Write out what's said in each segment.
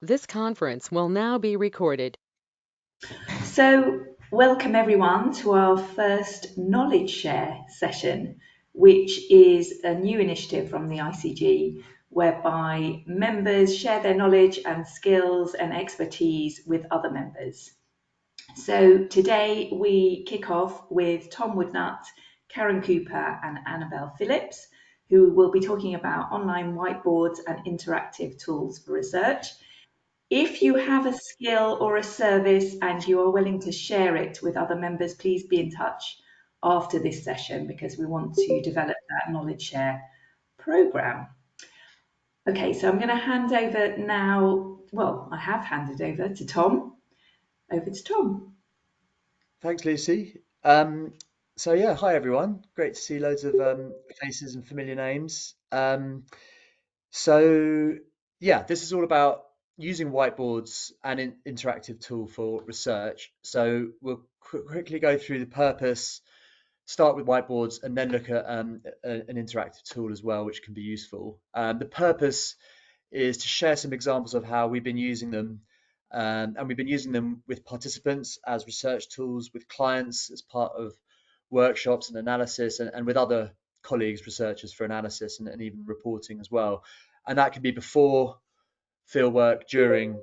This conference will now be recorded. So, welcome everyone to our first Knowledge Share session, which is a new initiative from the ICG whereby members share their knowledge and skills and expertise with other members. So, today we kick off with Tom Woodnutt, Karen Cooper, and Annabelle Phillips, who will be talking about online whiteboards and interactive tools for research. If you have a skill or a service and you are willing to share it with other members, please be in touch after this session because we want to develop that knowledge share program. Okay, so I'm going to hand over now. Well, I have handed over to Tom. Over to Tom. Thanks, Lucy. So yeah, hi everyone. Great to see loads of faces and familiar names. So yeah, this is all about using whiteboards and an interactive tool for research. So we'll quickly go through the purpose, start with whiteboards, and then look at an interactive tool as well, which can be useful. The purpose is to share some examples of how we've been using them. And we've been using them with participants as research tools, with clients as part of workshops and analysis, and with other colleagues, researchers for analysis and even reporting as well. And that can be before fieldwork, during,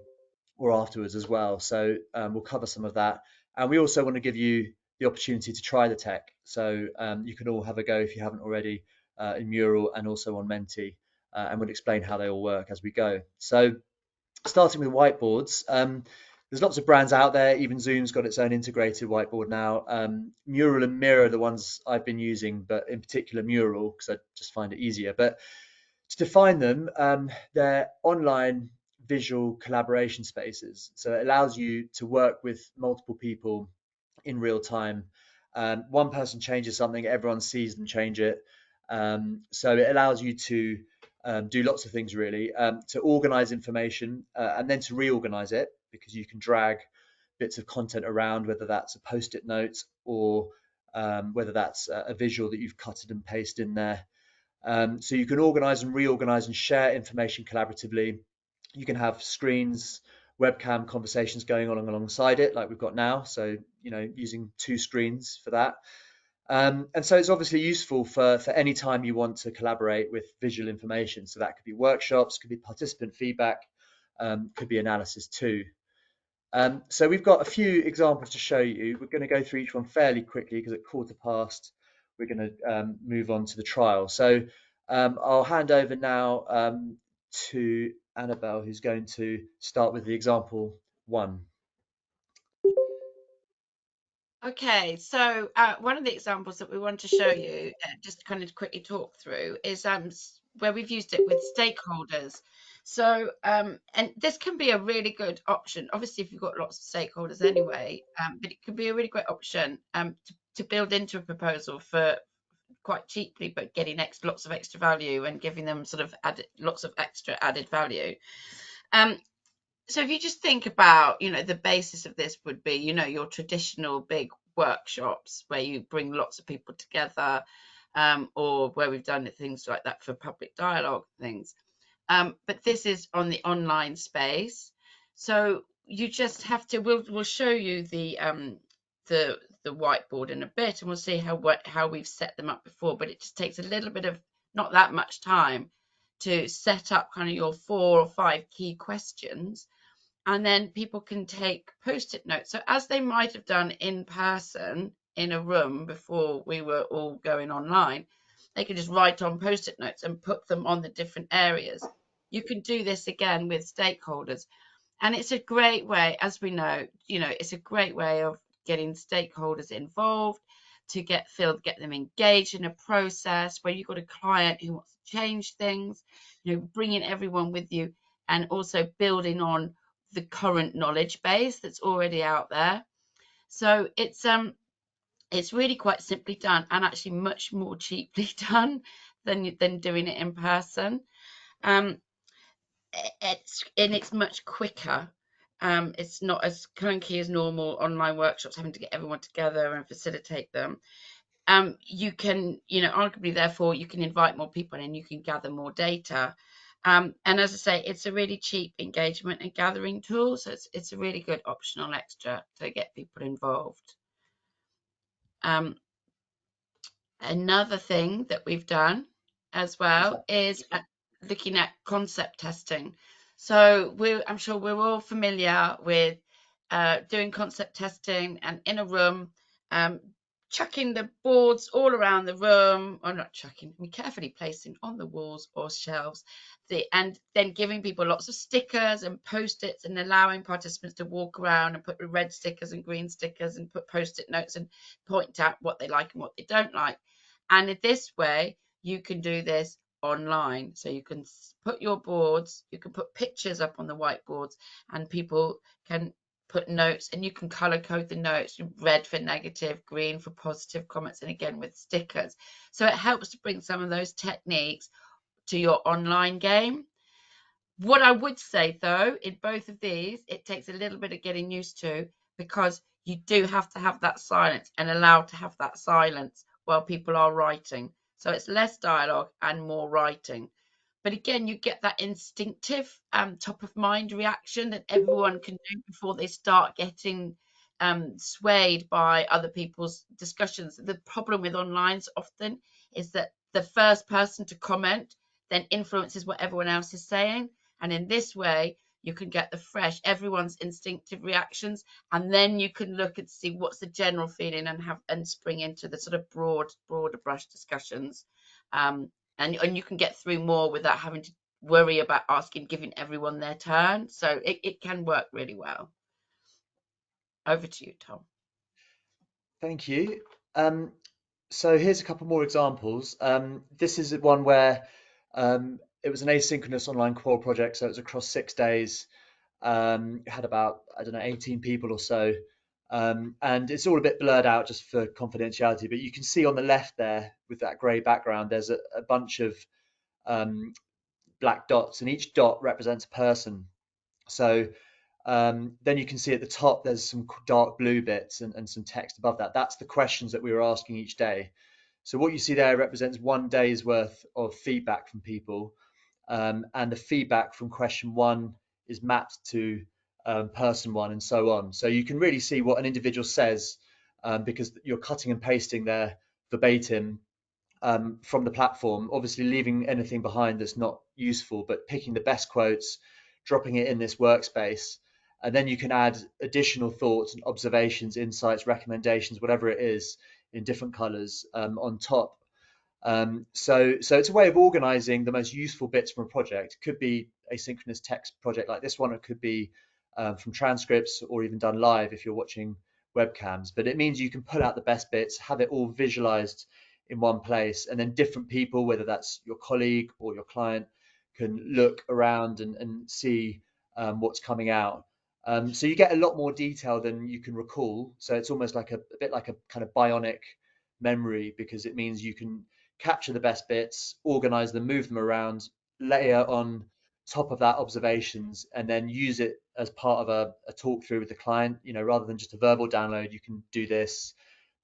or afterwards as well. So we'll cover some of that. And we also want to give you the opportunity to try the tech. So you can all have a go if you haven't already in Mural and also on Menti. And we'll explain how they all work as we go. So starting with whiteboards, there's lots of brands out there. Even Zoom's got its own integrated whiteboard now. Mural and Mirror are the ones I've been using, but in particular Mural because I just find it easier. But to define them, they're online visual collaboration spaces. So it allows you to work with multiple people in real time. One person changes something, everyone sees them change it. So it allows you to do lots of things really, to organize information and then to reorganize it because you can drag bits of content around, whether that's a post-it note or whether that's a visual that you've cut and pasted in there. So you can organize and reorganize and share information collaboratively. You can have screens, webcam conversations going on alongside it, like we've got now. So, using two screens for that. And so it's obviously useful for any time you want to collaborate with visual information. So that could be workshops, could be participant feedback, could be analysis too. So we've got a few examples to show you. We're going to go through each one fairly quickly because at 1:15 we're going to move on to the trial. So I'll hand over now to Annabelle, who's going to start with the example one. Okay, so one of the examples that we want to show you, just kind of quickly talk through, is where we've used it with stakeholders. So, and this can be a really good option, obviously, if you've got lots of stakeholders anyway, but it could be a really great option to build into a proposal for quite cheaply, but getting lots of extra value and giving them sort of lots of extra added value. So if you just think about, the basis of this would be, your traditional big workshops where you bring lots of people together, or where we've done things like that for public dialogue things. But this is on the online space. So you just have to, we'll show you the whiteboard in a bit, and we'll see how we've set them up before, but it just takes a little bit of, not that much time, to set up kind of your 4 or 5 key questions, and then people can take post-it notes. So as they might have done in person in a room before we were all going online, they can just write on post-it notes and put them on the different areas. You can do this again with stakeholders. And it's a great way, as we know, it's a great way of getting stakeholders involved, to get them engaged in a process where you've got a client who wants to change things, bringing everyone with you, and also building on the current knowledge base that's already out there. So it's really quite simply done, and actually much more cheaply done than doing it in person. It's much quicker. It's not as clunky as normal online workshops, having to get everyone together and facilitate them. You can, arguably, therefore, you can invite more people in, you can gather more data. And as I say, it's a really cheap engagement and gathering tool, so it's a really good optional extra to get people involved. Another thing that we've done as well is looking at concept testing. So I'm sure we're all familiar with doing concept testing and in a room, chucking the boards all around the room, or not chucking, carefully placing on the walls or shelves, and then giving people lots of stickers and post-its and allowing participants to walk around and put red stickers and green stickers and put post-it notes and point out what they like and what they don't like. And in this way, you can do this online. So you can put your boards, you can put pictures up on the whiteboards, and people can put notes, and you can color code the notes, red for negative, green for positive comments, and again with stickers. So it helps to bring some of those techniques to your online game. What I would say though, in both of these, it takes a little bit of getting used to, because you do have to have that silence and allow to have that silence while people are writing. So it's less dialogue and more writing. But again, you get that instinctive top of mind reaction that everyone can do before they start getting swayed by other people's discussions. The problem with online often is that the first person to comment then influences what everyone else is saying. And in this way, you can get the fresh, everyone's instinctive reactions, and then you can look and see what's the general feeling and spring into the sort of broader brush discussions. And you can get through more without having to worry about giving everyone their turn. So it can work really well. Over to you, Tom. Thank you. So here's a couple more examples. This is one where it was an asynchronous online qual project, so it was across 6 days. It had about, I don't know, 18 people or so. And it's all a bit blurred out just for confidentiality, but you can see on the left there with that grey background, there's a bunch of black dots, and each dot represents a person. So then you can see at the top there's some dark blue bits and some text above that. That's the questions that we were asking each day. So what you see there represents 1 day's worth of feedback from people, and the feedback from question 1 is mapped to person 1, and so on. So you can really see what an individual says, because you're cutting and pasting their verbatim from the platform, obviously leaving anything behind that's not useful, but picking the best quotes, dropping it in this workspace, and then you can add additional thoughts and observations, insights, recommendations, whatever it is, in different colors on top. So it's a way of organizing the most useful bits from a project. It could be a synchronous text project like this one. It could be from transcripts, or even done live if you're watching webcams. But it means you can pull out the best bits, have it all visualized in one place, and then different people, whether that's your colleague or your client, can look around and see what's coming out. So you get a lot more detail than you can recall. So it's almost like a bit like a kind of bionic memory, because it means you can capture the best bits, organize them, move them around, layer on top of that observations, and then use it as part of a talk through with the client. Rather than just a verbal download, you can do this,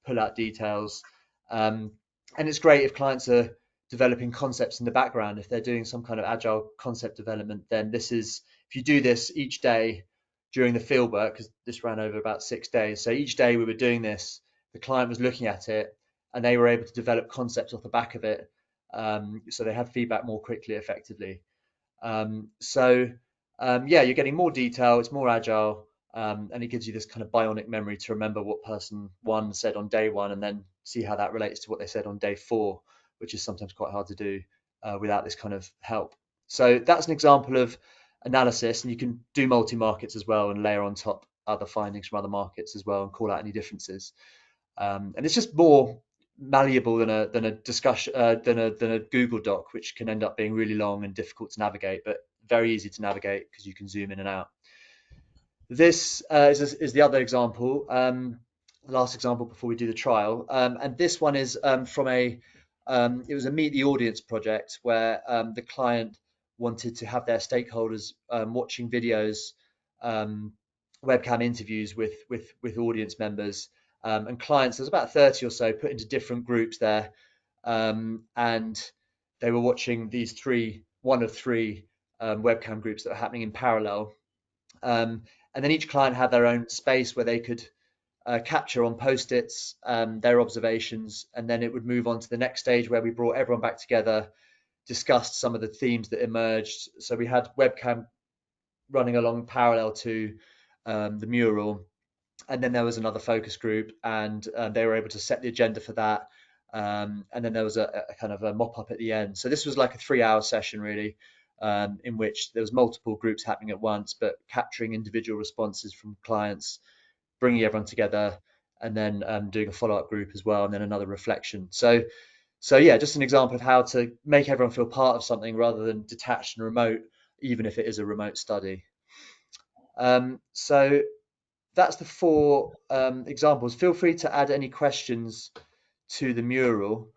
pull out details. And it's great if clients are developing concepts in the background. If they're doing some kind of agile concept development, then if you do this each day during the field work, because this ran over about 6 days. So each day we were doing this, the client was looking at it, and they were able to develop concepts off the back of it. So they had feedback more quickly, effectively. Yeah, you're getting more detail, it's more agile, and it gives you this kind of bionic memory to remember what person 1 said on day 1, and then see how that relates to what they said on day 4, which is sometimes quite hard to do without this kind of help. So that's an example of analysis, and you can do multi-markets as well and layer on top other findings from other markets as well and call out any differences. And it's just more malleable than a discussion than a Google Doc, which can end up being really long and difficult to navigate, but very easy to navigate because you can zoom in and out. This is the other example, the last example before we do the trial, and this one is from it was a meet the audience project where the client wanted to have their stakeholders watching videos, webcam interviews with audience members, and clients. There's about 30 or so put into different groups there, and they were watching these one of three webcam groups that were happening in parallel. And then each client had their own space where they could capture on post-its their observations, and then it would move on to the next stage where we brought everyone back together, discussed some of the themes that emerged. So we had webcam running along parallel to the mural, and then there was another focus group, and they were able to set the agenda for that. And then there was a kind of a mop up at the end. So this was like a 3 hour session, really, in which there was multiple groups happening at once, but capturing individual responses from clients, bringing everyone together, and then doing a follow up group as well, and then another reflection. So yeah, just an example of how to make everyone feel part of something rather than detached and remote, even if it is a remote study. So that's the 4 examples. Feel free to add any questions to the mural,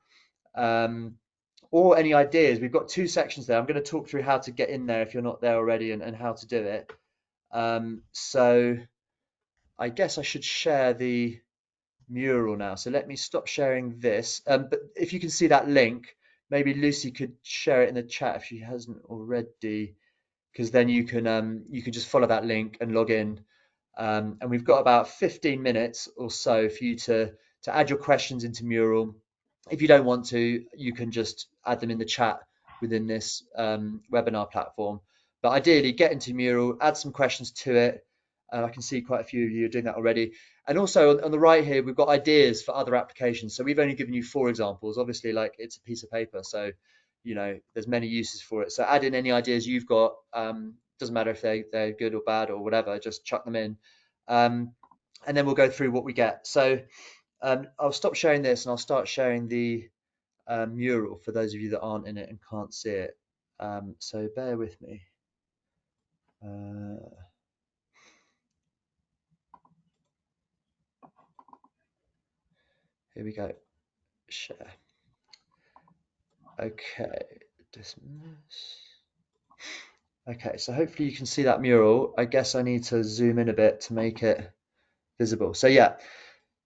or any ideas. We've got 2 sections there. I'm going to talk through how to get in there if you're not there already, and how to do it. So I guess I should share the mural now. So let me stop sharing this. But if you can see that link, maybe Lucy could share it in the chat if she hasn't already, because then you can just follow that link and log in. And we've got about 15 minutes or so for you to add your questions into Mural. If you don't want to, you can just add them in the chat within this webinar platform. But ideally, get into Mural, add some questions to it. I can see quite a few of you are doing that already. And also on the right here, we've got ideas for other applications. So we've only given you 4 examples. Obviously, like, it's a piece of paper, so there's many uses for it. So add in any ideas you've got. Doesn't matter if they're good or bad or whatever. Just chuck them in, and then we'll go through what we get. So I'll stop sharing this and I'll start sharing the mural for those of you that aren't in it and can't see it. So bear with me. Here we go. Share. Okay. Dismiss. Okay, so hopefully you can see that mural. I guess I need to zoom in a bit to make it visible. So yeah,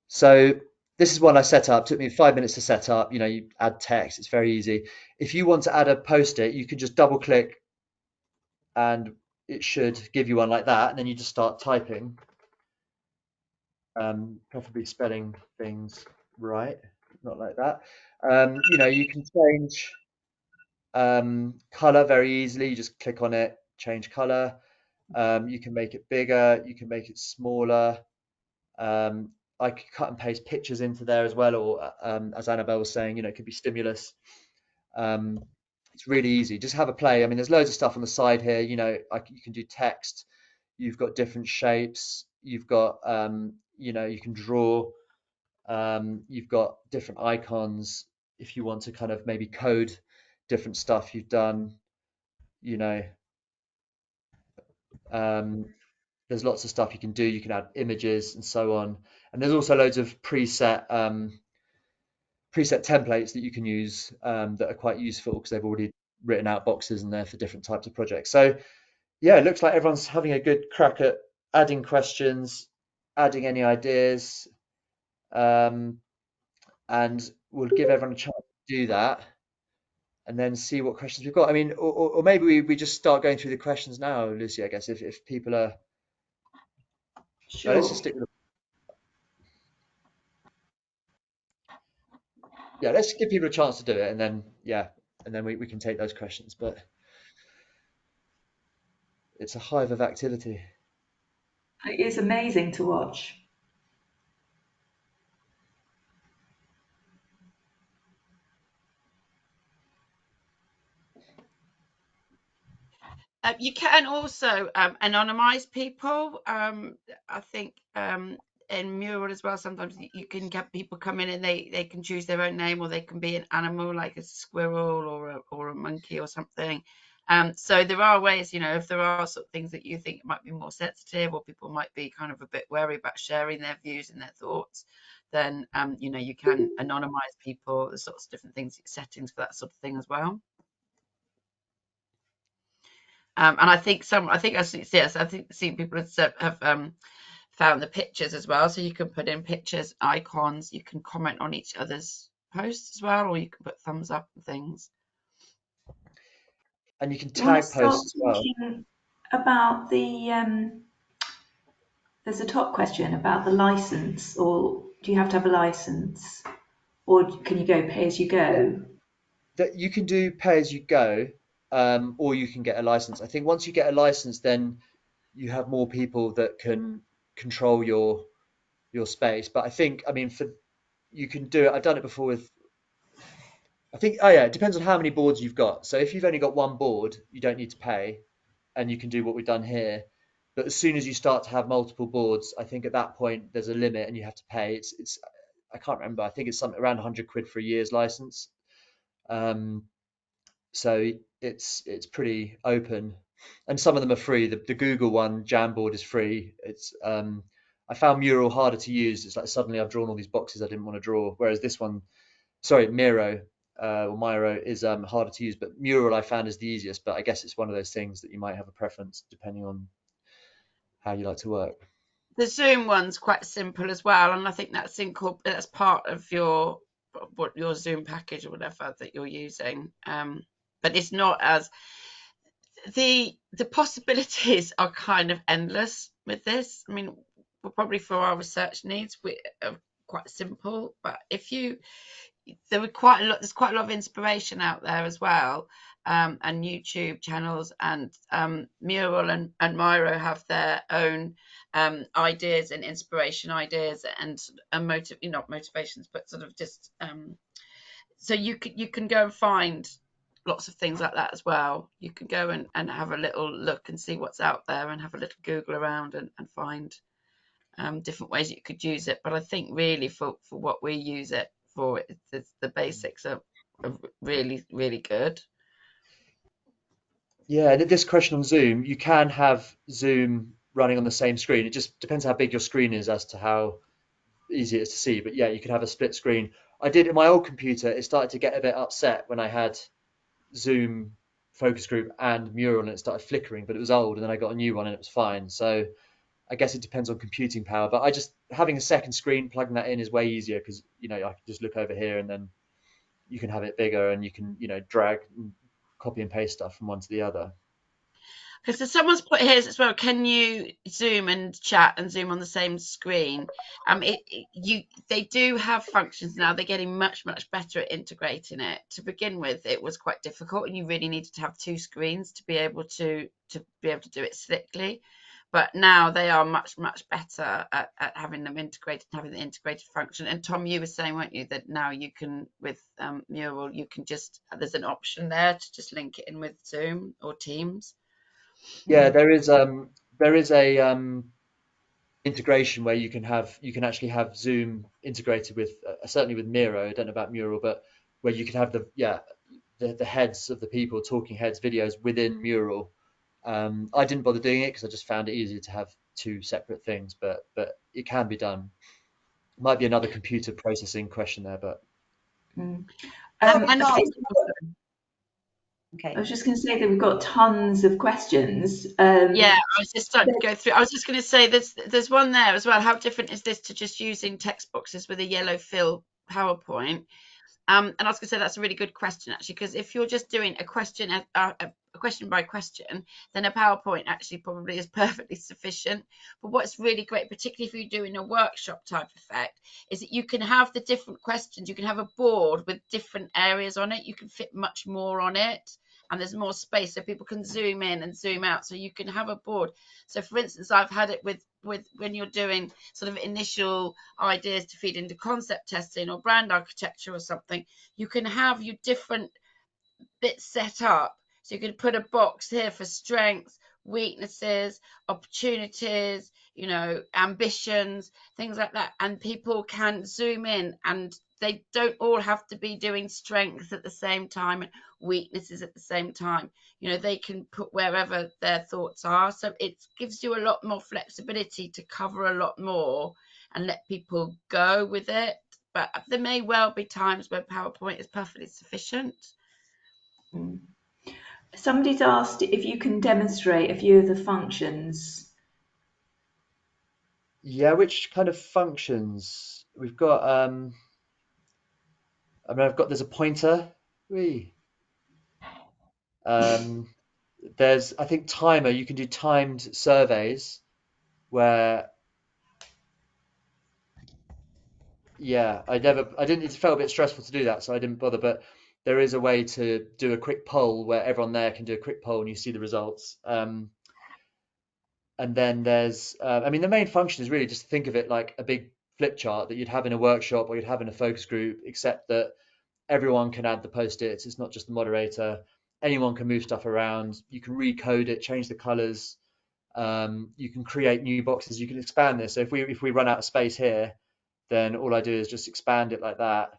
so this is one I set up. It took me 5 minutes to set up. You add text. It's very easy. If you want to add a post-it, you can just double click and it should give you one like that. And then you just start typing, preferably spelling things right, not like that. You can change color very easily. You just click on it, change color. You can make it bigger. You can make it smaller. I could cut and paste pictures into there as well, or as Annabelle was saying, it could be stimulus. It's really easy. Just have a play. I mean, there's loads of stuff on the side here. You can do text. You've got different shapes. You've got, you can draw. You've got different icons. If you want to kind of maybe code different stuff you've done, you know, um, there's lots of stuff you can do. You can add images and so on. And there's also loads of preset templates that you can use that are quite useful because they've already written out boxes in there for different types of projects. So yeah, it looks like everyone's having a good crack at adding questions, adding any ideas, and we'll give everyone a chance to do that and then see what questions we've got. I mean, or maybe we just start going through the questions now, Lucy, I guess, if people are... let's just Sure. stick with let's give people a chance to do it, and then we can take those questions. But it's a hive of activity. It's amazing to watch. You can also anonymize people. I think in Mural as well, sometimes you can get people come in and they can choose their own name, or they can be an animal like a squirrel or a monkey or something. So there are ways, if there are sort of things that you think might be more sensitive, or people might be kind of a bit wary about sharing their views and their thoughts, then you can anonymize people. There's sorts of different things, settings for that sort of thing as well. And I think I've seen people have found the pictures as well. So you can put in pictures, icons. You can comment on each other's posts as well, or you can put thumbs up and things. and you can Do you want to tag start posts as well. talking about there's a top question about the license, or do you have to have a license, or can you go pay as you Yeah, go? that you can do pay as you go, or you can get a license. I think once you get a license, then you have more people that can control your space. But I think, I mean, for you can do it. I've done it before with. I think, oh yeah, it depends on how many boards you've got. So if you've only got one board, you don't need to pay, and you can do what we've done here. But as soon as you start to have multiple boards, I think at that point there's a limit and you have to pay. It's I can't remember. I think it's something around 100 quid for a year's license. Um, so it's pretty open, and some of them are free. The Google one, Jamboard, is free. It's I found Mural harder to use. It's like suddenly I've drawn all these boxes I didn't want to draw, whereas this one, sorry, Miro is harder to use, but Mural I found is the easiest. But I guess it's one of those things that you might have a preference depending on how you like to work. The Zoom one's quite simple as well, and I think that's part of your Zoom package or whatever that you're using. But it's not as the possibilities are kind of endless with this. I mean, we're probably for our research needs, we are quite simple, but if you there's quite a lot of inspiration out there as well, and YouTube channels, and Mural and Miro have their own ideas and inspiration ideas and not motivations, but sort of just so you can go and find lots of things like that as well. You can go and have a little look and see what's out there and have a little Google around and find different ways you could use it. But I think really for what we use it for, the basics are really, really good. Yeah, and this question on Zoom, you can have Zoom running on the same screen. It just depends how big your screen is as to how easy it is to see. But yeah, you could have a split screen. I did in my old computer, it started to get a bit upset when I had Zoom focus group and Mural and it started flickering, but it was old and then I got a new one and it was fine. So I guess it depends on computing power. But I just having a second screen, plugging that in is way easier because I can just look over here and then you can have it bigger and you can, drag and copy and paste stuff from one to the other. Okay, so someone's put here as well. Can you Zoom and chat and Zoom on the same screen? They do have functions now. They're getting much, much better at integrating it. To begin with, it was quite difficult, and you really needed to have two screens to be able to do it slickly. But now they are much, much better at having them integrated, having the integrated function. And Tom, you were saying, weren't you, that now you can with Mural, you can just there's an option there to just link it in with Zoom or Teams. Yeah, there is a integration where you can actually have Zoom integrated with certainly with Miro. I don't know about Mural, but where you can have the heads of the people, talking heads videos within Mural. I didn't bother doing it because I just found it easier to have two separate things, but it can be done. Might be another computer processing question there, but Mm. How And fast? I Okay. was just going to say that we've got tons of questions. yeah, I was just starting to go through. I was just going to say there's one there as well. How different is this to just using text boxes with a yellow fill PowerPoint? And I was going to say that's a really good question actually, because if you're just doing a question by question, then a PowerPoint actually probably is perfectly sufficient. But what's really great, particularly if you're doing a workshop type effect, is that you can have the different questions. You can have a board with different areas on it. You can fit much more on it. And there's more space so people can zoom in and zoom out. So you can have a board. So for instance, I've had it with when you're doing sort of initial ideas to feed into concept testing or brand architecture or something, you can have your different bits set up. So you can put a box here for strengths, weaknesses, opportunities, ambitions, things like that. And people can zoom in, and they don't all have to be doing strengths at the same time and weaknesses at the same time. They can put wherever their thoughts are. So it gives you a lot more flexibility to cover a lot more and let people go with it. But there may well be times where PowerPoint is perfectly sufficient. Somebody's asked if you can demonstrate a few of the functions. yeah, which kind of functions we've got? I mean, there's a pointer. Whee. Um, there's, I think, timer. You can do timed surveys where, yeah, I didn't. It felt a bit stressful to do that, so I didn't bother. But there is a way to do a quick poll where everyone there can do a quick poll and you see the results. And then there's, I mean, the main function is really just to think of it like a big flip chart that you'd have in a workshop or you'd have in a focus group, except that everyone can add the post-its. It's not just the moderator. Anyone can move stuff around. You can recode it, change the colors. You can create new boxes. You can expand this. So if we run out of space here, then all I do is just expand it like that.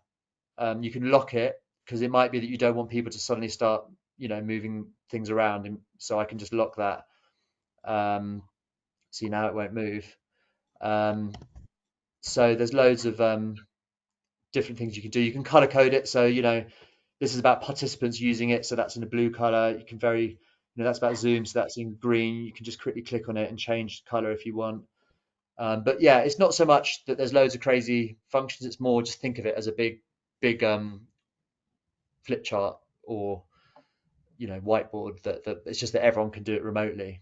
You can lock it because it might be that you don't want people to suddenly start, moving things around, and so I can just lock that. Um, See, now it won't move. Um, so there's loads of different things you can do. You can color code it. So, this is about participants using it. So that's in a blue color. You can that's about Zoom. So that's in green. You can just quickly click on it and change color if you want. But yeah, it's not so much that there's loads of crazy functions. It's more just think of it as a big flip chart or, whiteboard that it's just that everyone can do it remotely.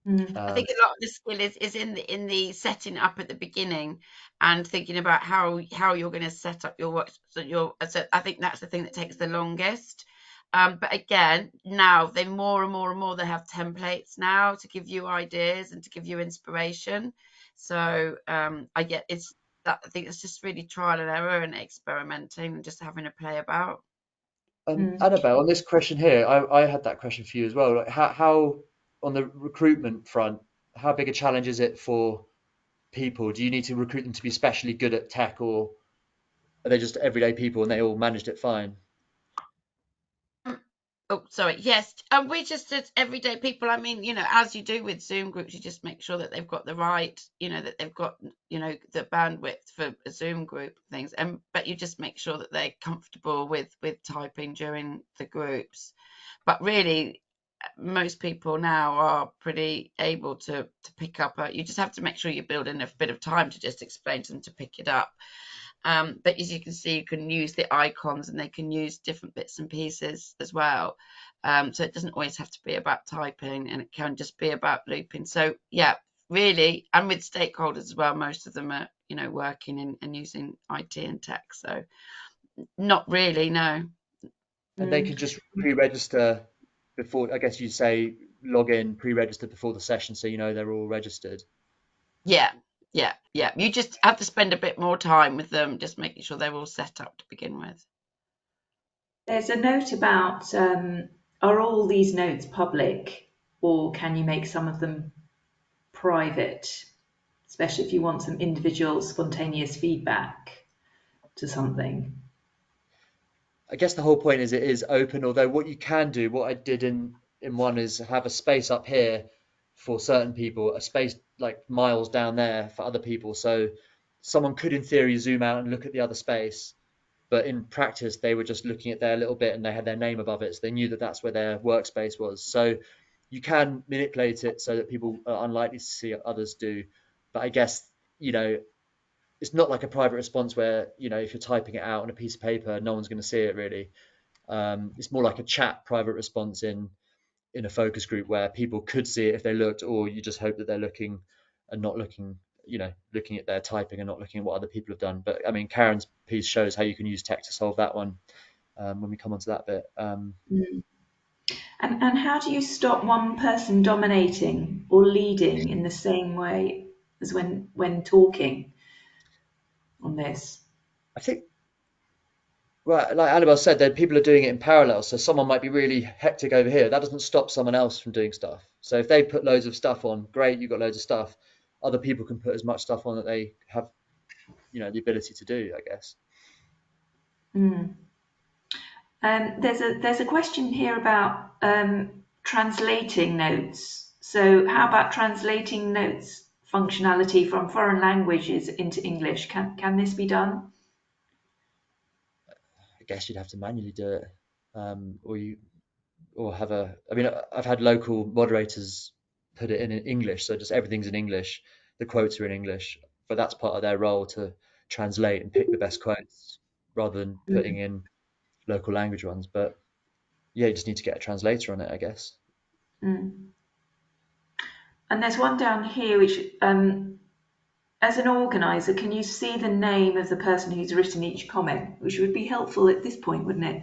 Mm. I Um, think a lot of the skill is in the setting up at the beginning and thinking about how you're going to set up your work. So I think that's the thing that takes the longest. But again, now they more and more and more they have templates now to give you ideas and to give you inspiration. So I get it's that I think it's just really trial and error and experimenting and just having a play about. Mm. Annabelle, on this question here, I had that question for you as well. Like how on the recruitment front, how big a challenge is it for people? Do you need to recruit them to be especially good at tech, or are they just everyday people and they all managed it fine? Um, Oh, sorry. Yes, we just as everyday people. I mean, as you do with Zoom groups, you just make sure that they've got the right, that they've got, the bandwidth for a Zoom group things, and but you just make sure that they're comfortable with typing during the groups. But really, most people now are pretty able to pick up. You just have to make sure you build in a bit of time to just explain to them to pick it up. But as you can see, you can use the icons and they can use different bits and pieces as well. So it doesn't always have to be about typing and it can just be about looping. So yeah, really, and with stakeholders as well, most of them are, working and using IT and tech. So not really, no. And they Mm. can just pre-register before, I guess you say log in, pre-register before the session, so they're all registered. Yeah, yeah, yeah. You just have to spend a bit more time with them, just making sure they're all set up to begin with. There's a note about are all these notes public or can you make some of them private, especially if you want some individual spontaneous feedback to something? I guess the whole point is it is open, although what you can do, what I did in one is have a space up here for certain people, a space like miles down there for other people. So someone could in theory zoom out and look at the other space, but in practice they were just looking at their little bit and they had their name above it, so they knew that that's where their workspace was. So you can manipulate it so that people are unlikely to see what others do. But I guess, you know, it's not like a private response where, if you're typing it out on a piece of paper, no one's going to see it really. It's more like a chat private response in a focus group where people could see it if they looked, or you just hope that they're looking and not looking, looking at their typing and not looking at what other people have done. But I mean, Karen's piece shows how you can use tech to solve that one, when we come onto that bit. Mm. And how do you stop one person dominating or leading in the same way as when talking on this? I think, well, like Annabelle said, that people are doing it in parallel. So someone might be really hectic over here. That doesn't stop someone else from doing stuff. So if they put loads of stuff on, great, you've got loads of stuff. Other people can put as much stuff on that they have, the ability to do, I guess. Mm. There's a question here about translating notes. So how about translating notes functionality from foreign languages into English? Can this be done? I guess you'd have to manually do it, or have a. I mean, I've had local moderators put it in English, so just everything's in English. The quotes are in English, but that's part of their role to translate and pick the best quotes rather than putting Mm. in local language ones. But yeah, you just need to get a translator on it, I guess. Mm. And there's one down here which, as an organizer, can you see the name of the person who's written each comment, which would be helpful at this point, wouldn't it?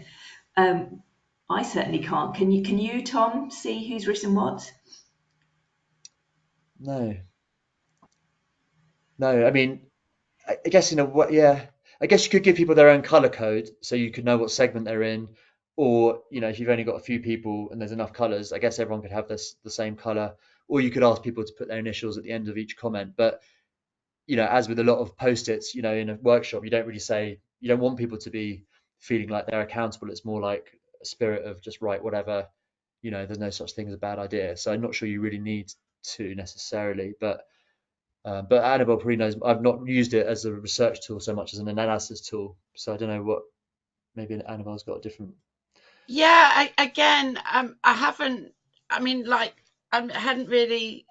I certainly can't. Can you, Tom, see who's written what? No, no. I mean, I guess in a way, yeah. I guess you could give people their own color code so you could know what segment they're in, or if you've only got a few people and there's enough colors, I guess everyone could have the same color, or you could ask people to put their initials at the end of each comment. But as with a lot of post-its, in a workshop, you don't want people to be feeling like they're accountable. It's more like a spirit of just write whatever. There's no such thing as a bad idea. So I'm not sure you really need to necessarily, but Annabelle probably knows. I've not used it as a research tool so much as an analysis tool. So I don't know what. Maybe Annabelle's got a different. Yeah, again, I haven't. I mean, like, I hadn't really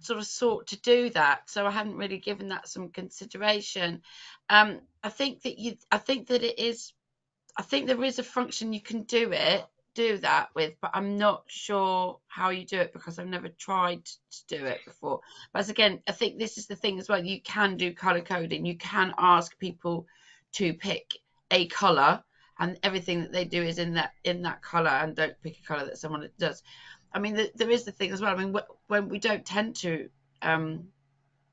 sort of sought to do that, so I hadn't really given that some consideration. I think that it is. I think there is a function you can do that with, but I'm not sure how you do it because I've never tried to do it before. But again, I think this is the thing as well. You can do color coding. You can ask people to pick a color, and everything that they do is in that color, and don't pick a color that someone does. I mean, there is the thing as well. I mean, when we don't tend to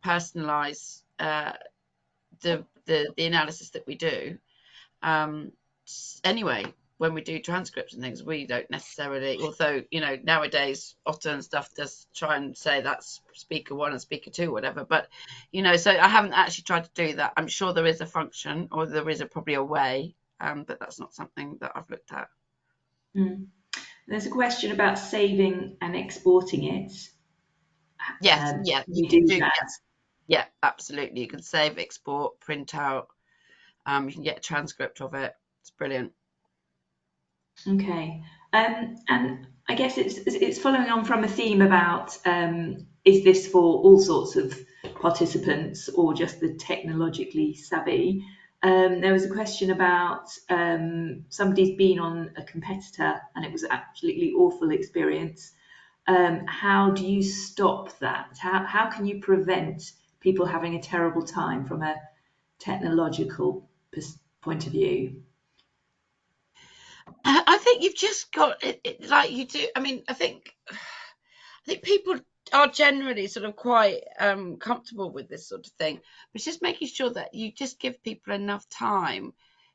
personalize the analysis that we do. Um, anyway, when we do transcripts and things, we don't necessarily, although, nowadays Otter and stuff does try and say that's speaker one and speaker two, whatever. But, so I haven't actually tried to do that. I'm sure there is a function, or there is probably a way, but that's not something that I've looked at. Mm. There's a question about saving and exporting it. Yes, yeah, you We can do do, that. yeah, absolutely. You can save, export, print out. You can get a transcript of it. It's brilliant. Okay. And I guess it's following on from a theme about is this for all sorts of participants or just the technologically savvy? There was a question about somebody's been on a competitor and it was an absolutely awful experience. How do you stop that? How can you prevent people having a terrible time from a technological point of view? I think you've just got it like you do. I mean, I think people are generally sort of quite comfortable with this sort of thing, but it's just making sure that you just give people enough time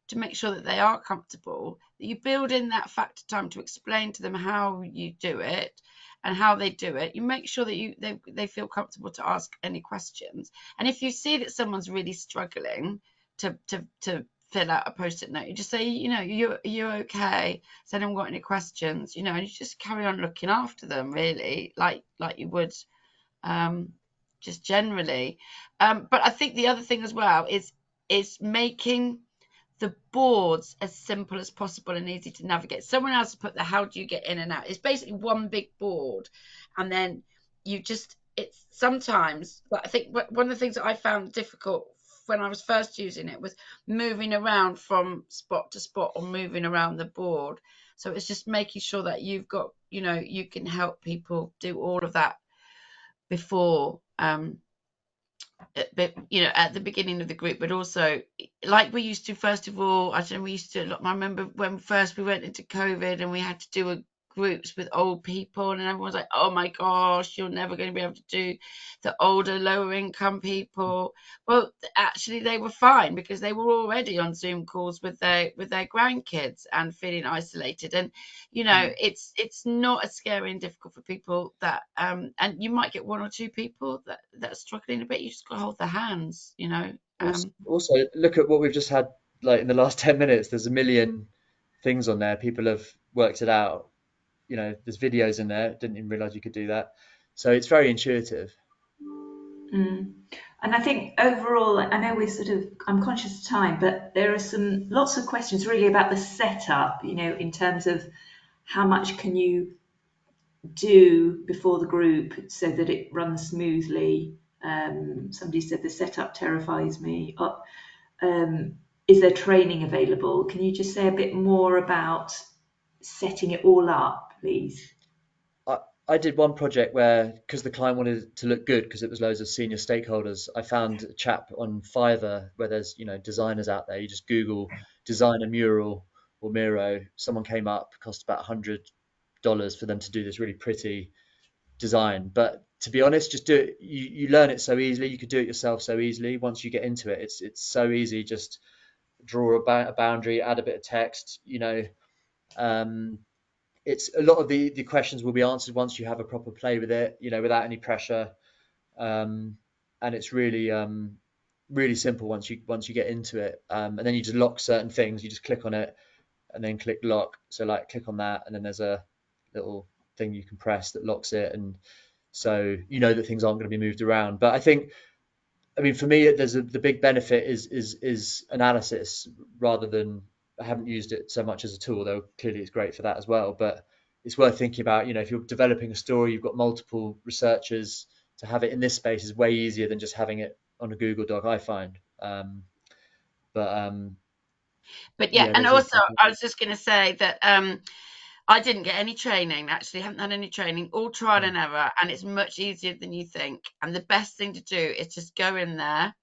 to make sure that they are comfortable, that you build in that factor time to explain to them how you do it and how they do it. You make sure that they feel comfortable to ask any questions. And if you see that someone's really struggling to fill out a post-it note, you just say, you're okay. Has anyone got any questions? And you just carry on looking after them, really, like you would just generally. But I think the other thing as well is making the boards as simple as possible and easy to navigate. Someone else put the how do you get in and out. It's basically one big board, and then it's sometimes. But I think one of the things that I found difficult when I was first using it was moving around from spot to spot or moving around the board. So it's just making sure that you've got, you can help people do all of that before at the beginning of the group, but also like we used to. First of all, I don't know, we used to, I remember when first we went into COVID and we had to do groups with old people, and everyone's like, oh my gosh, you're never going to be able to do the older, lower income people. Well, actually they were fine because they were already on Zoom calls with their grandkids and feeling isolated. And it's not as scary and difficult for people that and you might get one or two people that are struggling a bit. You just got to hold their hands. Also, look at what we've just had. Like in the last 10 minutes, there's a million things on there. People have worked it out. There's videos in there. Didn't even realize you could do that. So it's very intuitive. Mm. And I think overall, I know I'm conscious of time, but there are lots of questions really about the setup, in terms of how much can you do before the group so that it runs smoothly. Somebody said the setup terrifies me. Is there training available? Can you just say a bit more about setting it all up, please? I did one project where, because the client wanted it to look good, because it was loads of senior stakeholders, I found a chap on Fiverr where there's, designers out there. You just Google design a mural or Miro. Someone came up, cost about $100 for them to do this really pretty design. But to be honest, just do it. You learn it so easily. You could do it yourself so easily. Once you get into it, it's so easy. Just draw a boundary, add a bit of text. Um, it's a lot of the questions will be answered once you have a proper play with it, without any pressure. And it's really simple once you get into it. And then you just lock certain things. You just click on it and then click lock. So like click on that, and then there's a little thing you can press that locks it, and so you know that things aren't going to be moved around. But I mean, for me, the big benefit is analysis rather than. I haven't used it so much as a tool, though clearly it's great for that as well. But it's worth thinking about. If you're developing a story, you've got multiple researchers. To have it in this space is way easier than just having it on a Google Doc, I find. But yeah, Yeah, and there's also also. I was just going to say that I didn't get any training, actually, haven't had any training, all trial and error, and it's much easier than you think. And the best thing to do is just go in there,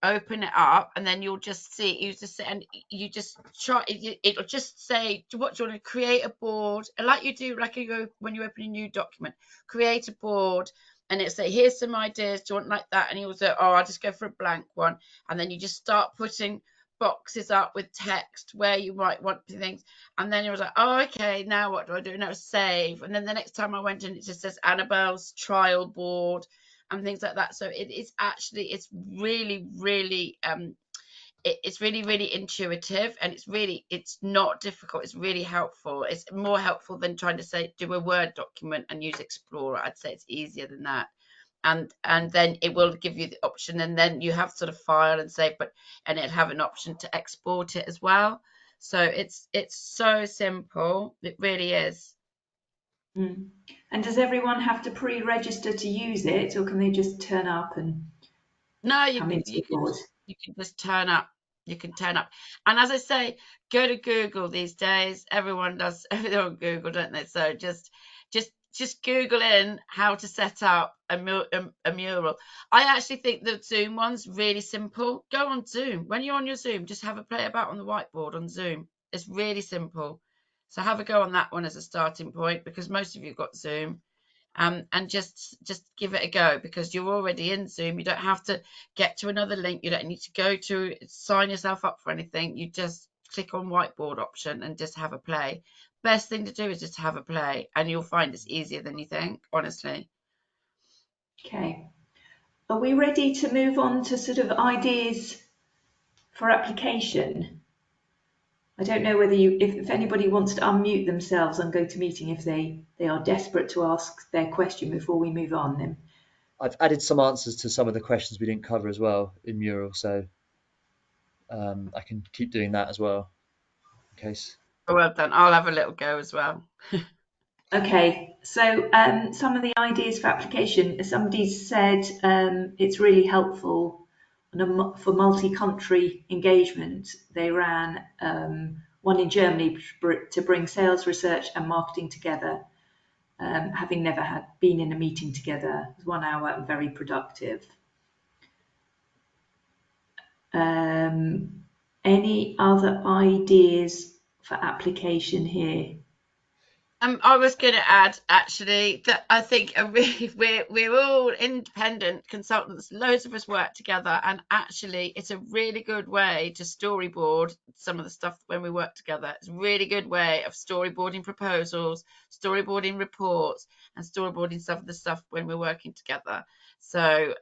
open it up, and then you'll just see, you just and you just try, it'll just say, what do you want to create a board? And like you do, like when you open a new document, create a board, and it'll say, here's some ideas, do you want like that? And you'll say, oh, I'll just go for a blank one. And then you just start putting boxes up with text where you might want things, and then it was like, oh, okay, now what do I do? Now save. And then the next time I went in, it just says Annabelle's trial board and things like that. So it is actually, it's really, really, it's really, really intuitive, and it's not difficult. It's really helpful. It's more helpful than trying to say, do a Word document and use Explorer. I'd say it's easier than that. And then it will give you the option, and then you have sort of file and save, and it'll have an option to export it as well. So it's so simple. It really is. Mm. And does everyone have to pre-register to use it, or can they just turn up and No, come into the board? you can just turn up. You can turn up. And as I say, go to Google these days. Everyone does everything on Google, don't they? So just Google in how to set up a mural. I actually think the Zoom one's really simple. Go on Zoom. When you're on your Zoom, just have a play about on the whiteboard on Zoom. It's really simple. So have a go on that one as a starting point, because most of you have got Zoom. And just give it a go, because you're already in Zoom. You don't have to get to another link. You don't need to go to sign yourself up for anything. You just click on whiteboard option and just have a play. Best thing to do is just have a play, and you'll find it's easier than you think, honestly. Okay. Are we ready to move on to sort of ideas for application? I don't know whether if anybody wants to unmute themselves on GoToMeeting if they are desperate to ask their question before we move on. Then I've added some answers to some of the questions we didn't cover as well in Mural, so I can keep doing that as well in case. Oh, well done. I'll have a little go as well. okay, so some of the ideas for application. Somebody said it's really helpful for multi-country engagement. They ran one in Germany to bring sales, research, and marketing together. Having never been in a meeting together, it was 1 hour and very productive. Any other ideas for application here? I was going to add, actually, that I think we're all independent consultants. Loads of us work together, and actually, it's a really good way to storyboard some of the stuff when we work together. It's a really good way of storyboarding proposals, storyboarding reports, and storyboarding some of the stuff when we're working together. So,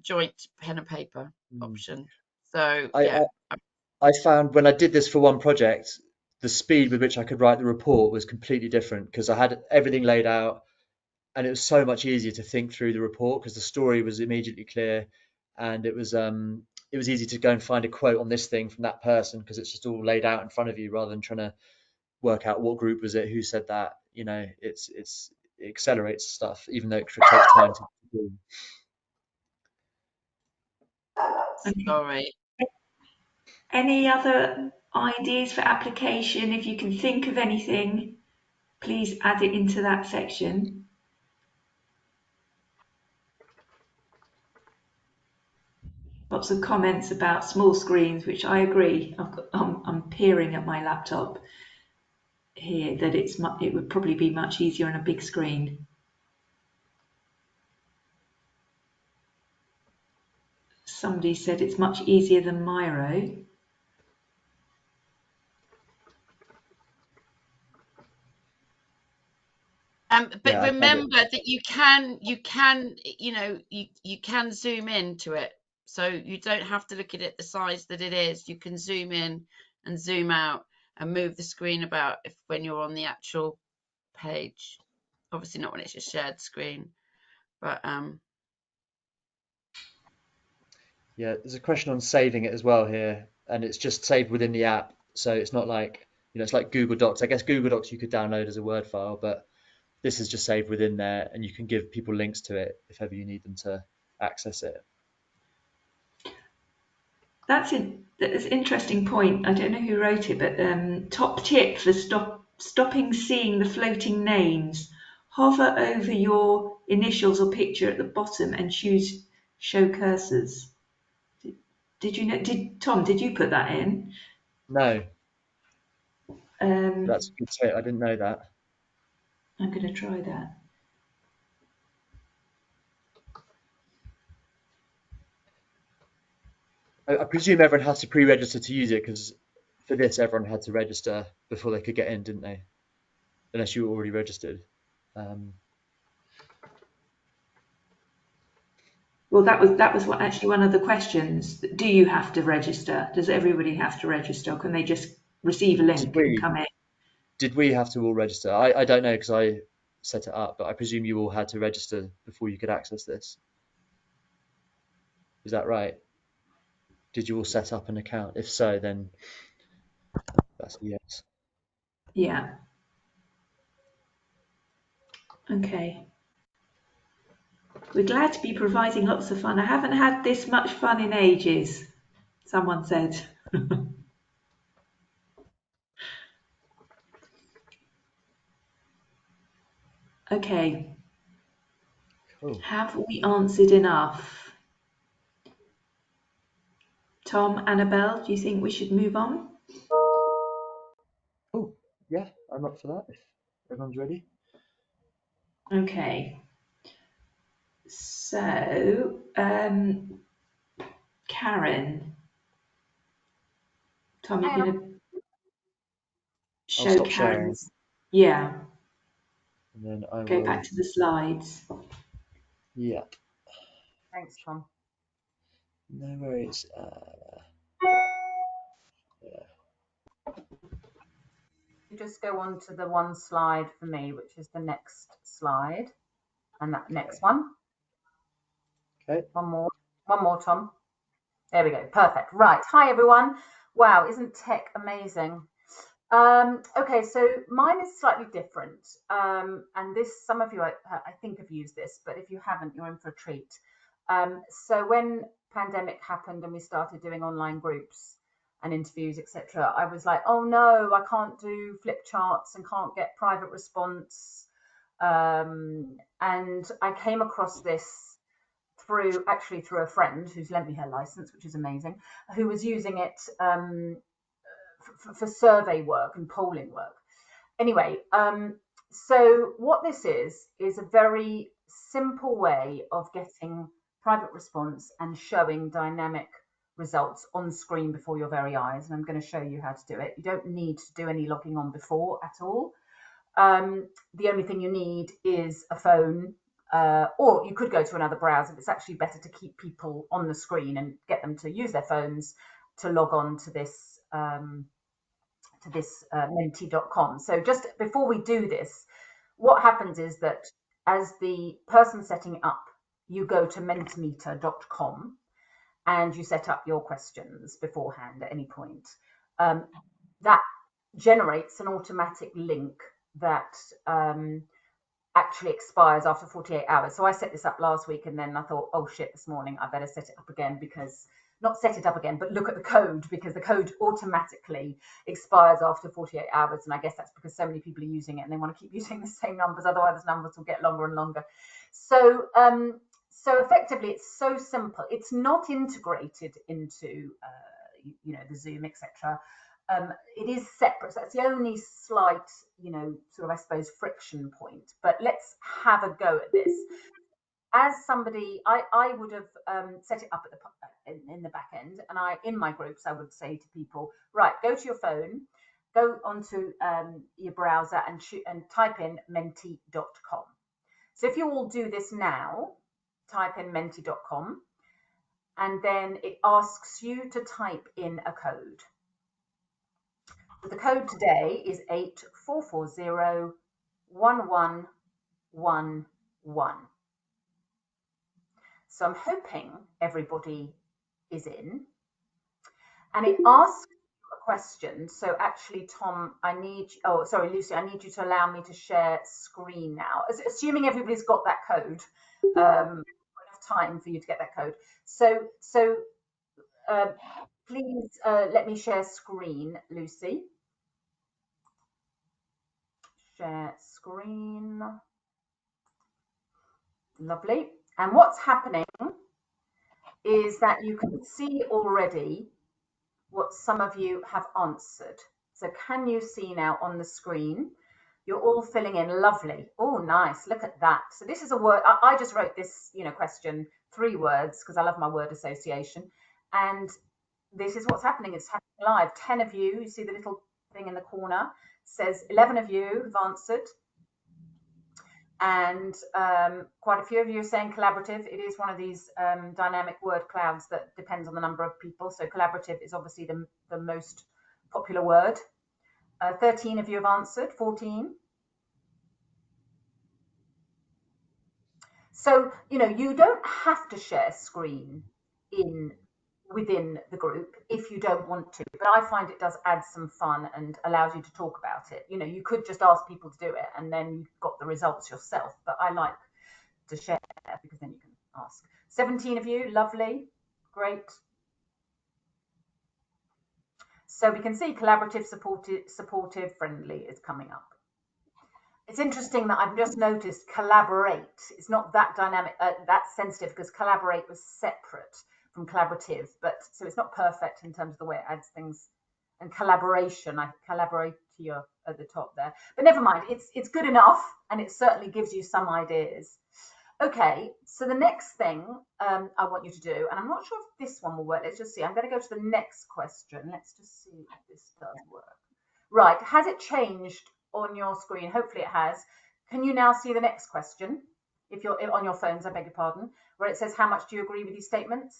joint pen and paper option. So, I, yeah. I found when I did this for one project, the speed with which I could write the report was completely different because I had everything laid out, and it was so much easier to think through the report because the story was immediately clear, and it was easy to go and find a quote on this thing from that person because it's just all laid out in front of you rather than trying to work out what group was it, who said that. It accelerates stuff even though it takes time to do. Sorry. Any other ideas for application? If you can think of anything, please add it into that section. Lots of comments about small screens, which I agree. I'm peering at my laptop here that it would probably be much easier on a big screen. Somebody said it's much easier than Miro. But Yeah, I found it. remember that you can you can zoom into it, so you don't have to look at it the size that it is. You can zoom in and zoom out and move the screen about when you're on the actual page. Obviously not when it's a shared screen, but Yeah, there's a question on saving it as well here, and it's just saved within the app. So it's not like, it's like Google Docs. I guess Google Docs you could download as a Word file, but this is just saved within there, and you can give people links to it if ever you need them to access it. That's an interesting point. I don't know who wrote it, but top tip for stopping seeing the floating names. Hover over your initials or picture at the bottom and choose show cursors. Did you know? Tom? Did you put that in? No, Um, that's a good tip. I didn't know that. I'm going to try that. I presume everyone has to pre-register to use it because for this everyone had to register before they could get in, didn't they? Unless you were already registered. Um, Well, that was actually one of the questions. Do you have to register? Does everybody have to register? Or can they just receive a did link and we come in? did we have to all register? I don't know because I set it up, but I presume you all had to register before you could access this. Is that right? Did you all set up an account? If so, then that's a yes. Yeah. Okay. We're glad to be providing lots of fun. I haven't had this much fun in ages, someone said. Okay. Cool. Have we answered enough? Tom, Annabelle, do you think we should move on? Oh, yeah, I'm up for that if everyone's ready. Okay. So, Karen, Tom, you're Hang on. going to I'll show stop sharing Karen's. Yeah, and then I go back will. to the slides. Yeah, Thanks, Tom. no worries. Yeah. You just go on to the one slide for me, which is the next slide, and that next one. Okay. One more, Tom. There we go. Perfect. Right. Hi, everyone. Wow, isn't tech amazing? Okay, so mine is slightly different. And this, some of you, I think, have used this, but if you haven't, you're in for a treat. So when pandemic happened and we started doing online groups and interviews, etc., I was like, oh no, I can't do flip charts and can't get private response. And I came across this through a friend who's lent me her license, which is amazing, who was using it for survey work and polling work. Anyway, so what this is a very simple way of getting private response and showing dynamic results on screen before your very eyes. And I'm going to show you how to do it. You don't need to do any logging on before at all. The only thing you need is a phone, or you could go to another browser. It's actually better to keep people on the screen and get them to use their phones to log on to this menti.com. So just before we do this, what happens is that as the person setting up, you go to mentimeter.com and you set up your questions beforehand at any point. That generates an automatic link that actually expires after 48 hours. So I set this up last week and then I thought, oh shit, this morning I better set it up again because not set it up again, but look at the code, because the code automatically expires after 48 hours. And I guess that's because so many people are using it and they want to keep using the same numbers, otherwise the numbers will get longer and longer. So so effectively, it's so simple. It's not integrated into the Zoom, etc. It is separate. So that's the only slight, sort of, I suppose, friction point. But let's have a go at this. As somebody, I would have set it up at in the back end, and in my groups I would say to people, right, go to your phone, go onto your browser and type in menti.com. So if you all do this now, type in menti.com, and then it asks you to type in a code. The code today is 84401111. So I'm hoping everybody is in, and it asks a question. So actually, Tom, Lucy, I need you to allow me to share screen now. Assuming everybody's got that code, enough time for you to get that code. So please let me share screen, Lucy. Share screen. Lovely. And what's happening is that you can see already what some of you have answered. So can you see now on the screen? You're all filling in. Lovely. Oh, nice. Look at that. So this is a word. I just wrote this, question, 3 words, because I love my word association. And this is what's happening. It's happening live. 10 of you see the little thing in the corner, says 11 of you have answered. And quite a few of you are saying collaborative. It is one of these dynamic word clouds that depends on the number of people. So collaborative is obviously the most popular word. 13 of you have answered, 14. So, you don't have to share screen within the group if you don't want to, but I find it does add some fun and allows you to talk about it. You could just ask people to do it and then you've got the results yourself, but I like to share because then you can ask. 17 of you, lovely, great. So we can see collaborative, supportive, friendly is coming up. It's interesting that I've just noticed collaborate. It's not that dynamic, that sensitive, because collaborate was separate from collaborative, but so it's not perfect in terms of the way it adds things. And collaboration, I collaborate here at the top there, but never mind. It's good enough, and it certainly gives you some ideas. Okay, so the next thing I want you to do, and I'm not sure if this one will work. Let's just see. I'm going to go to the next question. Let's just see if this does work. Right, has it changed on your screen? Hopefully it has. Can you now see the next question? If you're on your phones, I beg your pardon, where it says, how much do you agree with these statements?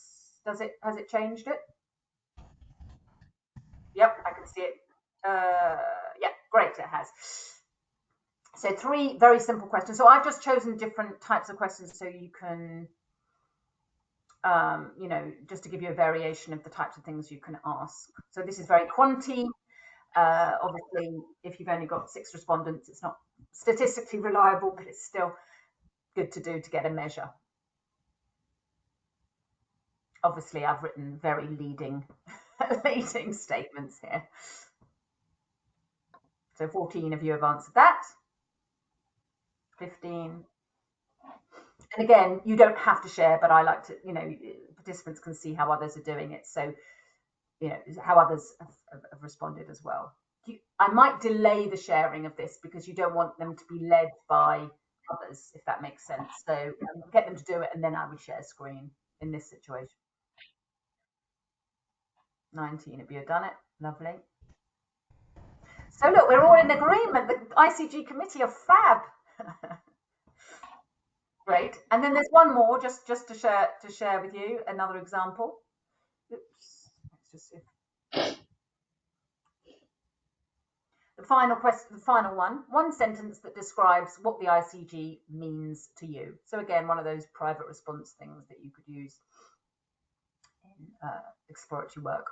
Has it changed it? Yep, I can see it. Yeah, great, it has. So 3 very simple questions. So I've just chosen different types of questions so you can, just to give you a variation of the types of things you can ask. So this is very quantity. Obviously, if you've only got 6 respondents, it's not statistically reliable, but it's still good to do to get a measure. Obviously, I've written very leading statements here. So 14 of you have answered that. 15. And again, you don't have to share, but I like to, participants can see how others are doing it. So, how others have responded as well. I might delay the sharing of this because you don't want them to be led by others, if that makes sense. So get them to do it, and then I would share screen in this situation. 19 of you have done it. Lovely. So look, we're all in agreement. The ICG committee are fab. Great. And then there's one more just to share with you, another example. Oops. Let's just see. The final question, the final one sentence that describes what the ICG means to you. So again, one of those private response things that you could use in exploratory work.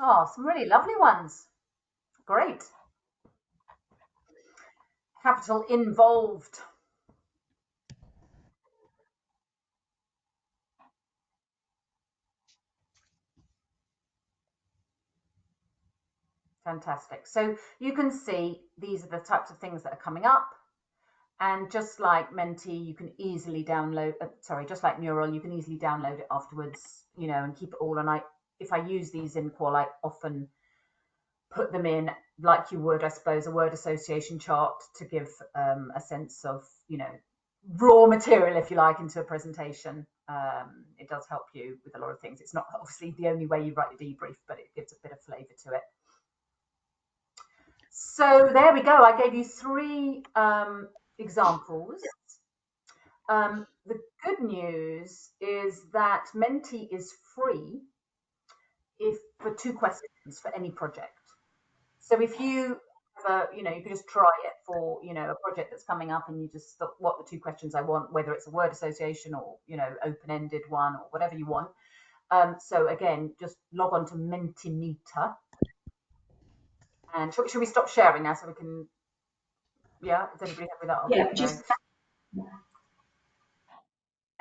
Oh, some really lovely ones. Great. Capital involved. Fantastic. So you can see these are the types of things that are coming up. And just like Menti, you can easily download, just like Mural, you can easily download it afterwards, and keep it all. And if I use these in Qual, I often put them in like you would, I suppose, a word association chart to give a sense of, raw material, if you like, into a presentation. It does help you with a lot of things. It's not obviously the only way you write a debrief, but it gives a bit of flavour to it. So there we go. I gave you 3 examples. The good news is that Menti is free for 2 questions for any project. So if you you can just try it for, a project that's coming up and you just thought, what are the 2 questions I want, whether it's a word association or, open-ended one or whatever you want. So again, just log on to Mentimeter. And should we stop sharing now so we can, yeah, is anybody happy with that? Yeah, just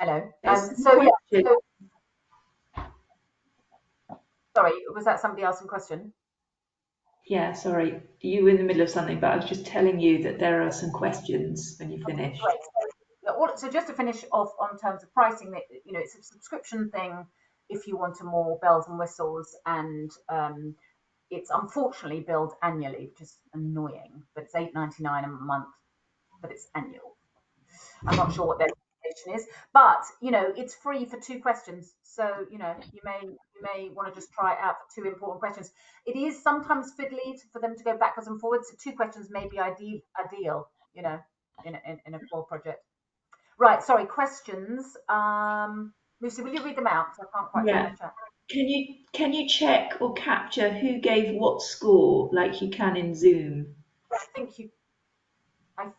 Hello. question. Sorry, was that somebody asking a question? Yeah, sorry, you were in the middle of something, but I was just telling you that there are some questions when you finish. Great. So just to finish off on terms of pricing, it's a subscription thing if you want more bells and whistles, and it's unfortunately billed annually, which is annoying, but it's $8.99 a month, but it's annual. I'm not sure what their expectation is, but it's free for 2 questions. So you may want to just try it out for 2 important questions. It is sometimes fiddly for them to go backwards and forwards. So 2 questions may be ideal, in a Qual project. Right, sorry, questions. Lucy, will you read them out? Because I can't quite find the chat. Can you check or capture who gave what score like you can in Zoom? I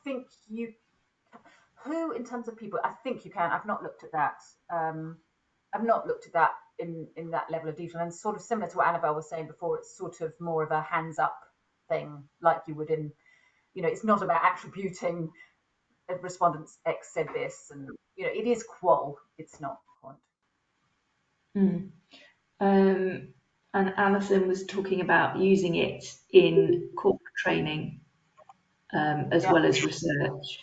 think you who in terms of people, I think you can. I've not looked at that. I've not looked at that in that level of detail, and sort of similar to what Annabelle was saying before. It's sort of more of a hands up thing, like you would in, it's not about attributing respondents X said this, and it is Qual. It's not quant. And Alison was talking about using it in corporate training as well as research.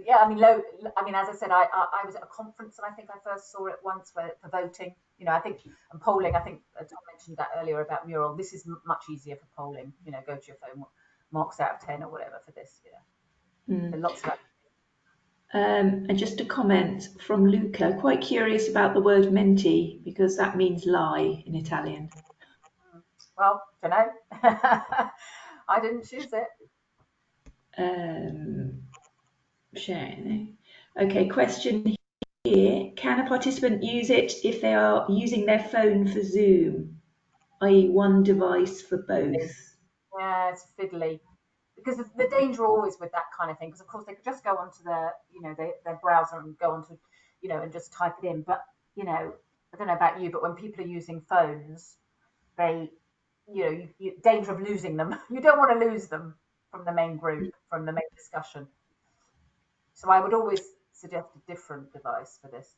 Yeah, I mean, as I said, I was at a conference and I think I first saw it once for voting. I think, and polling. I think Tom mentioned that earlier about Mural. This is much easier for polling. Go to your phone, marks out of 10 or whatever for this. Lots of. And just a comment from Luca. Quite curious about the word menti because that means lie in Italian. Well, don't know. I didn't choose it. Sharing. Okay, question here. Can a participant use it if they are using their phone for Zoom, i.e. one device for both? Yeah, it's fiddly. Because the danger always with that kind of thing, because of course they could just go onto their, their browser and go onto, and just type it in. But, I don't know about you, but when people are using phones, they, danger of losing them. You don't want to lose them from the main group, from the main discussion. So I would always suggest a different device for this.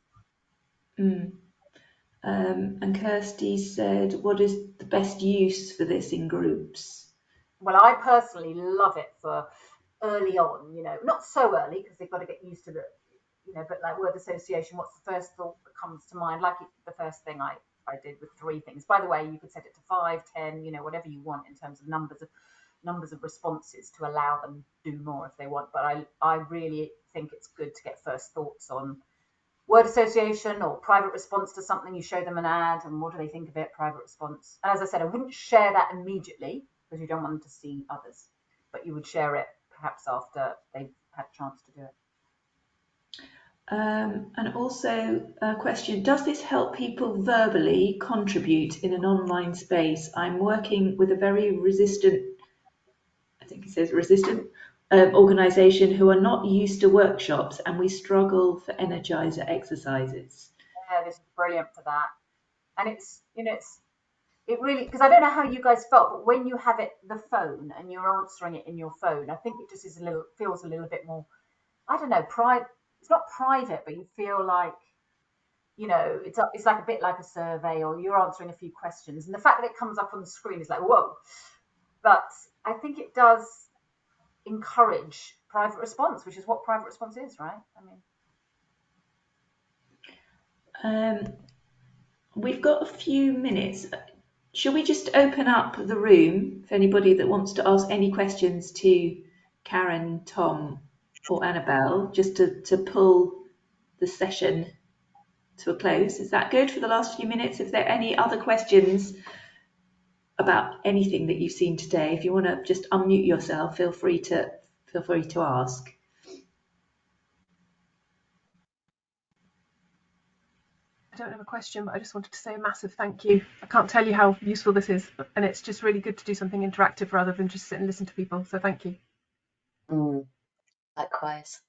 And Kirsty said, what is the best use for this in groups? Well, I personally love it for early on, not so early because they've got to get used to the, but like word association, what's the first thought that comes to mind? Like the first thing I did with 3 things. By the way, you could set it to 5, 10, whatever you want in terms of numbers of responses to allow them to do more if they want. But I really think it's good to get first thoughts on word association or private response to something. You show them an ad and what do they think of it, private response. And as I said, I wouldn't share that immediately because you don't want them to see others, but you would share it perhaps after they've had a chance to do it. And also a question, does this help people verbally contribute in an online space? I'm working with a very resistant, I think it says resistant, organisation who are not used to workshops and we struggle for energizer exercises. Yeah, this is brilliant for that. And it's it really, because I don't know how you guys felt, but when you have the phone and you're answering it in your phone, I think it just feels a little bit more, I don't know, private. It's not private, but you feel like, it's like a bit like a survey, or you're answering a few questions, and the fact that it comes up on the screen is like, whoa. But I think it does encourage private response, which is what private response is, right? We've got a few minutes. Shall we just open up the room for anybody that wants to ask any questions to Karen, Tom, or Annabelle, just to pull the session to a close? Is that good for the last few minutes? If there are any other questions about anything that you've seen today, if you want to just unmute yourself, feel free to ask. I don't have a question, but I just wanted to say a massive thank you. I can't tell you how useful this is, and it's just really good to do something interactive rather than just sit and listen to people. So thank you. Likewise.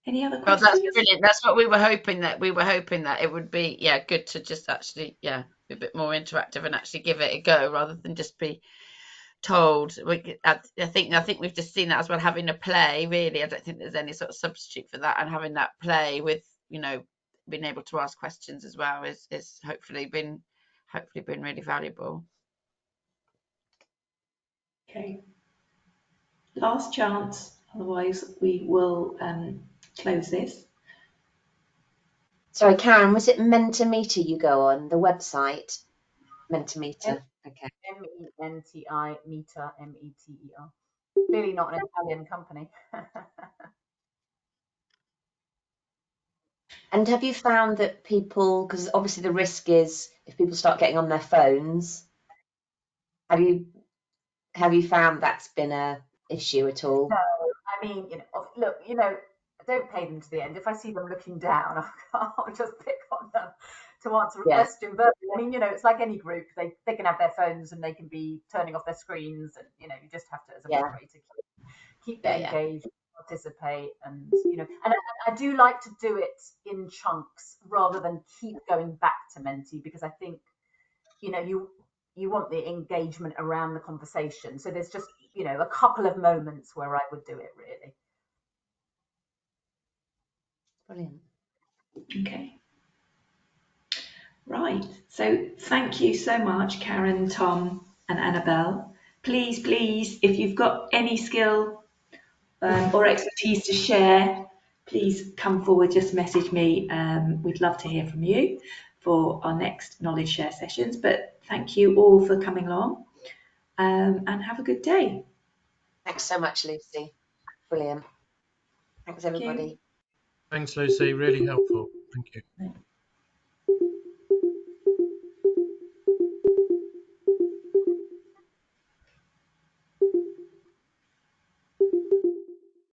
Any other Well, questions? that's brilliant. That's what we were hoping that it would be, good to just actually, be a bit more interactive and actually give it a go rather than just be told. I think we've just seen that as well, having a play. Really, I don't think there's any sort of substitute for that, and having that play with, being able to ask questions as well is hopefully been really valuable. Okay. Last chance, otherwise we will close this. Sorry, Karen, was it Mentimeter you go on, the website? Mentimeter. Okay. MENTI, meter, METER. Clearly not an Italian company. And have you found that people, because obviously the risk is if people start getting on their phones, have you found that's been a issue at all? No, I mean, look, I don't pay them to the end. If I see them looking down, I'll just pick on them to answer a question. But I mean, it's like any group. They can have their phones and they can be turning off their screens, and you just have to, as a moderator, keep them engaged, participate, and and I do like to do it in chunks rather than keep going back to Menti, because I think you want the engagement around the conversation. So there's just a couple of moments where I would do it, really. Brilliant. Okay. Right. So thank you so much, Karen, Tom, and Annabelle. Please, if you've got any skill or expertise to share, please come forward, just message me. We'd love to hear from you for our next knowledge share sessions. But thank you all for coming along, and have a good day. Thanks so much, Lucy. Brilliant. Thanks, everybody. Thanks, Lucy. Really helpful. Thank you.